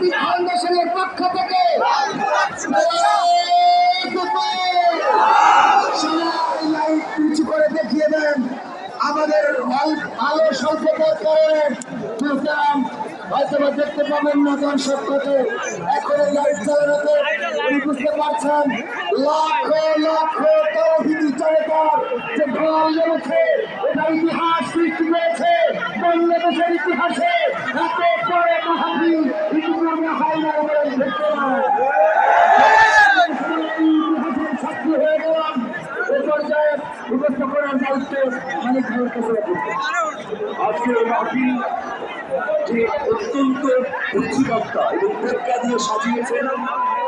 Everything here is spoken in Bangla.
সাদিক ফাউন্ডেশনের পক্ষ থেকে লাইট নিচু করে দেখিয়ে দেন। আমাদের আলো স্বল্পতার কারণে প্রোগ্রাম হয়তো দেখতে পাবেন না দর্শক কত। এখন এই লাইট চালানোতে উনি বুঝতে পারছেন লক্ষ লক্ষ তৌহিদি জনতার যে ঢল নেমেছে, এটা ইতিহাস সৃষ্টি করেছে বাংলাদেশের ইতিহাসে। এত বড় মাহফিল ইতিপূর্বে হয় না বলে দেখতে ইতিহাসের সাক্ষী হয়ে গেলাম। এ পর্যায়ে উপস্থাপনার দায়িত্ব মানিক ভাইয়ের কাছে রাখুন। আজকের মাহফিল যে অত্যন্ত বুদ্ধিমত্তা এবং প্রজ্ঞা দিয়ে সাজিয়েছেন